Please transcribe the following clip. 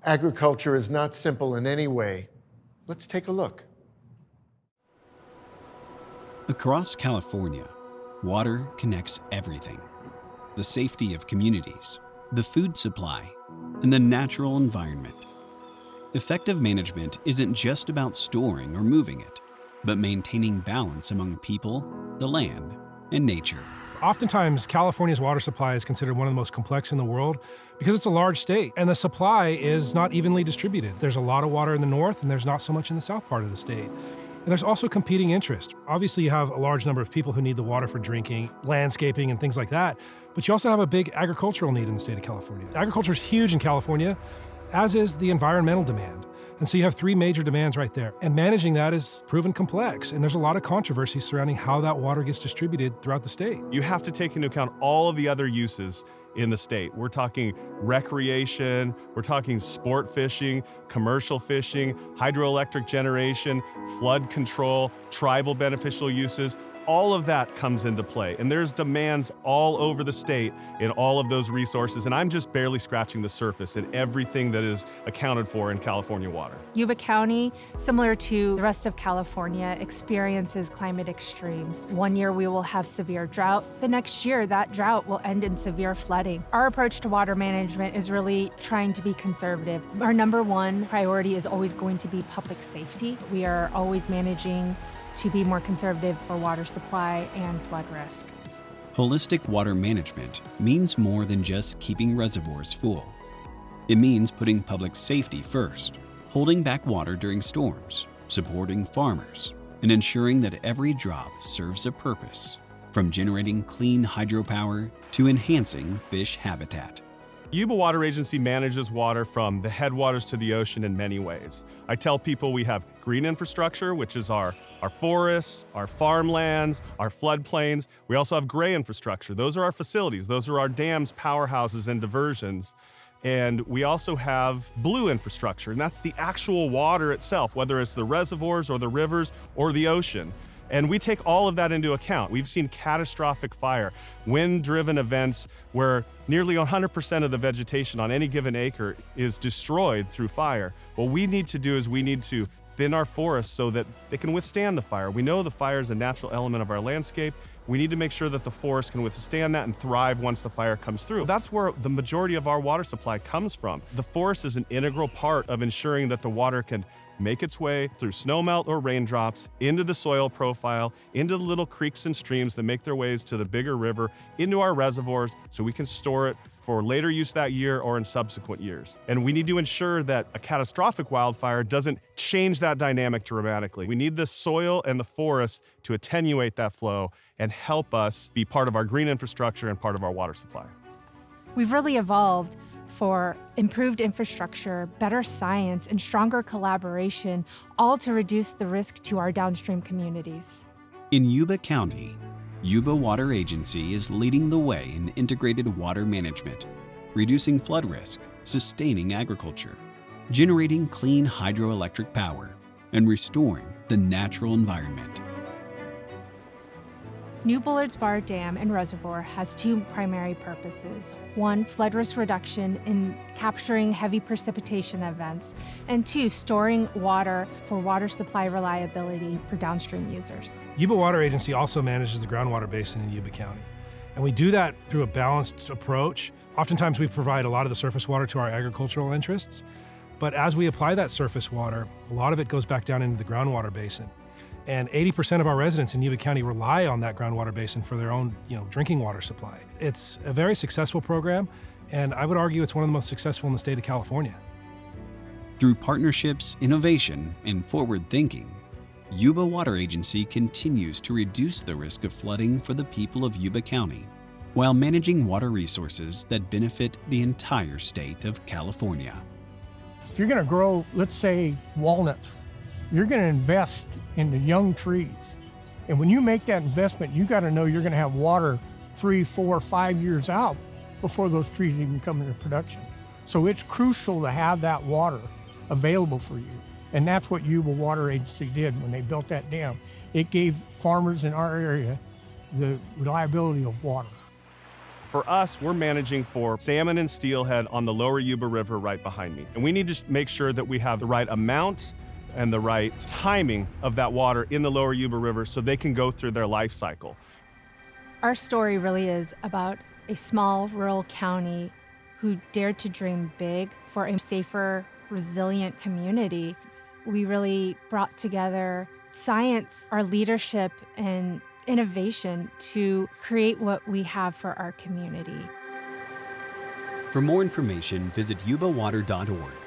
Agriculture is not simple in any way. Let's take a look. Across California, water connects everything. The safety of communities, the food supply, and the natural environment. Effective management isn't just about storing or moving it, but maintaining balance among people, the land, and nature. Oftentimes, California's water supply is considered one of the most complex in the world because it's a large state, and the supply is not evenly distributed. There's a lot of water in the north, and there's not so much in the south part of the state. And there's also competing interests. Obviously, you have a large number of people who need the water for drinking, landscaping, and things like that, but you also have a big agricultural need in the state of California. Agriculture is huge in California, as is the environmental demand. And so you have three major demands right there. And managing that is proven complex. And there's a lot of controversy surrounding how that water gets distributed throughout the state. You have to take into account all of the other uses in the state. We're talking recreation, we're talking sport fishing, commercial fishing, hydroelectric generation, flood control, tribal beneficial uses. All of that comes into play, and there's demands all over the state in all of those resources, and I'm just barely scratching the surface in everything that is accounted for in California water. Yuba County, similar to the rest of California, experiences climate extremes. One year we will have severe drought. The next year, that drought will end in severe flooding. Our approach to water management is really trying to be conservative. Our number one priority is always going to be public safety. We are always managing to be more conservative for water supply and flood risk. Holistic water management means more than just keeping reservoirs full. It means putting public safety first, holding back water during storms, supporting farmers, and ensuring that every drop serves a purpose, from generating clean hydropower to enhancing fish habitat. Yuba Water Agency manages water from the headwaters to the ocean in many ways. I tell people we have green infrastructure, which is our forests, our farmlands, our floodplains. We also have gray infrastructure. Those are our facilities. Those are our dams, powerhouses, and diversions. And we also have blue infrastructure, and that's the actual water itself, whether it's the reservoirs or the rivers or the ocean. And we take all of that into account. We've seen catastrophic fire, wind-driven events where nearly 100% of the vegetation on any given acre is destroyed through fire. What we need to do is we need to thin our forests so that they can withstand the fire. We know the fire is a natural element of our landscape. We need to make sure that the forest can withstand that and thrive once the fire comes through. That's where the majority of our water supply comes from. The forest is an integral part of ensuring that the water can make its way through snowmelt or raindrops, into the soil profile, into the little creeks and streams that make their ways to the bigger river, into our reservoirs, so we can store it for later use that year or in subsequent years. And we need to ensure that a catastrophic wildfire doesn't change that dynamic dramatically. We need the soil and the forest to attenuate that flow and help us be part of our green infrastructure and part of our water supply. We've really evolved for improved infrastructure, better science, and stronger collaboration, all to reduce the risk to our downstream communities. In Yuba County, Yuba Water Agency is leading the way in integrated water management, reducing flood risk, sustaining agriculture, generating clean hydroelectric power, and restoring the natural environment. New Bullards Bar Dam and Reservoir has two primary purposes. One, flood risk reduction in capturing heavy precipitation events, and two, storing water for water supply reliability for downstream users. Yuba Water Agency also manages the groundwater basin in Yuba County. And we do that through a balanced approach. Oftentimes we provide a lot of the surface water to our agricultural interests, but as we apply that surface water, a lot of it goes back down into the groundwater basin. And 80% of our residents in Yuba County rely on that groundwater basin for their own, drinking water supply. It's a very successful program, and I would argue it's one of the most successful in the state of California. Through partnerships, innovation, and forward thinking, Yuba Water Agency continues to reduce the risk of flooding for the people of Yuba County, while managing water resources that benefit the entire state of California. If you're going to grow, let's say, walnuts, you're going to invest in the young trees. And when you make that investment, you got to know you're going to have water 3, 4, 5 years out before those trees even come into production. So it's crucial to have that water available for you. And that's what Yuba Water Agency did when they built that dam. It gave farmers in our area the reliability of water. For us, we're managing for salmon and steelhead on the lower Yuba River right behind me. And we need to make sure that we have the right amount and the right timing of that water in the lower Yuba River so they can go through their life cycle. Our story really is about a small rural county who dared to dream big for a safer, resilient community. We really brought together science, our leadership, and innovation to create what we have for our community. For more information, visit yubawater.org.